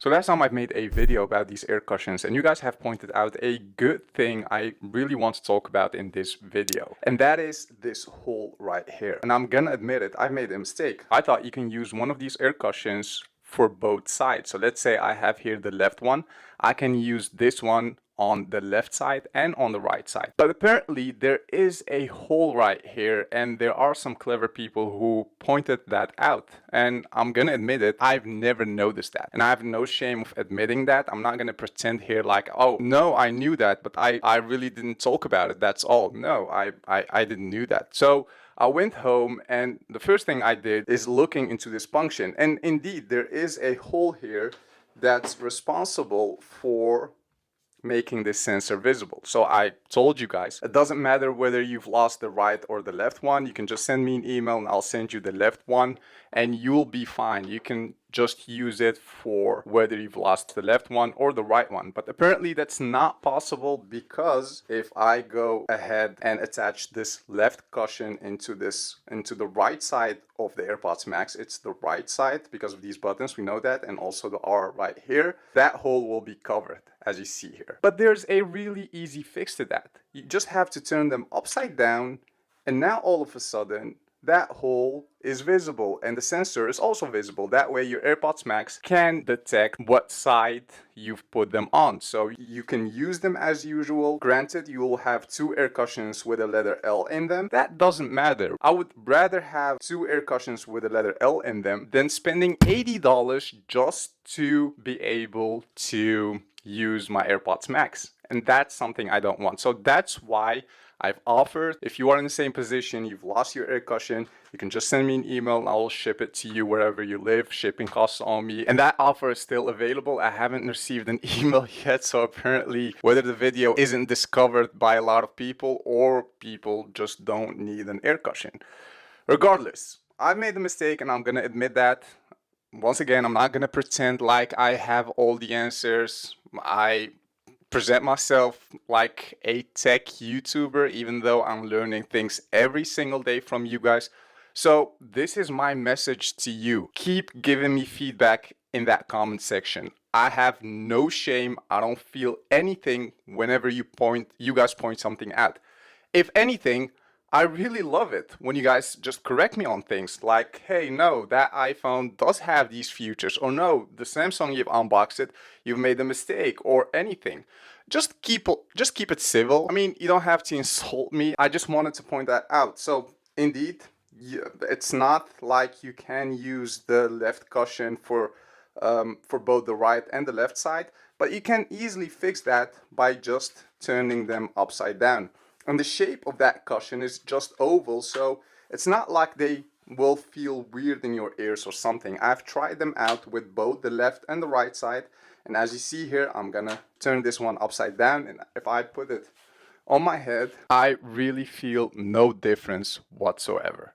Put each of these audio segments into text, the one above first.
So last time I've made a video about these air cushions and you guys have pointed out a good thing I really want to talk about in this video. And that is this hole right here. And I'm gonna admit it, I made a mistake. I thought you can use one of these air cushions for both sides. So let's say I have here the left one. I can use this one on the left side and on the right side. But apparently there is a hole right here and there are some clever people who pointed that out. And I'm gonna admit it, I've never noticed that. And I have no shame of admitting that. I'm not gonna pretend here like, oh no, I knew that, but I really didn't talk about it, that's all. No, I didn't know that. So I went home and the first thing I did is looking into this function. And indeed, there is a hole here that's responsible for making this sensor visible. So I told you guys, it doesn't matter whether you've lost the right or the left one. You can just send me an email and I'll send you the left one and you'll be fine. You can just use it for whether you've lost the left one or the right one. But apparently that's not possible, because if I go ahead and attach this left cushion into the right side of the AirPods Max, it's the right side because of these buttons, we know that, and also the R right here, that hole will be covered as you see here. But there's a really easy fix to that. You just have to turn them upside down and now all of a sudden that hole is visible and the sensor is also visible. That way your AirPods Max can detect what side you've put them on. So you can use them as usual. Granted, you will have two air cushions with a letter L in them. That doesn't matter. I would rather have two air cushions with a letter L in them than spending $80 just to be able to use my AirPods Max. And that's something I don't want. So that's why I've offered, if you are in the same position, you've lost your air cushion, you can just send me an email and I'll ship it to you wherever you live. Shipping costs on me. And that offer is still available. I haven't received an email yet. So apparently whether the video isn't discovered by a lot of people or people just don't need an air cushion. Regardless, I made a mistake and I'm going to admit that. Once again, I'm not going to pretend like I have all the answers. I present myself like a tech YouTuber, even though I'm learning things every single day from you guys. So this is my message to you. Keep giving me feedback in that comment section. I have no shame. I don't feel anything whenever you guys point something out. If anything, I really love it when you guys just correct me on things like, hey, no, that iPhone does have these features, or no, the Samsung, you've unboxed it, you've made a mistake, or anything. Just keep it civil. I mean, you don't have to insult me. I just wanted to point that out. So indeed, it's not like you can use the left cushion for both the right and the left side, but you can easily fix that by just turning them upside down. And the shape of that cushion is just oval, so it's not like they will feel weird in your ears or something. I've tried them out with both the left and the right side, and as you see here, I'm gonna turn this one upside down, and if I put it on my head, I really feel no difference whatsoever.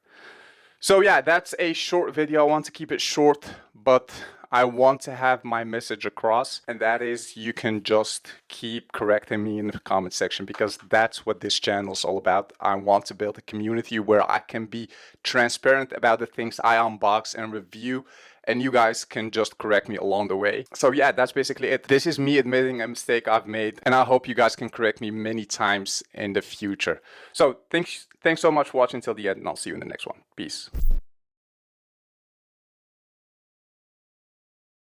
So yeah, that's a short video. I want to keep it short, but I want to have my message across, and that is, you can just keep correcting me in the comment section, because that's what this channel is all about. I want to build a community where I can be transparent about the things I unbox and review, and you guys can just correct me along the way. So yeah, that's basically it. This is me admitting a mistake I've made, and I hope you guys can correct me many times in the future. So thanks so much for watching till the end, and I'll see you in the next one. Peace.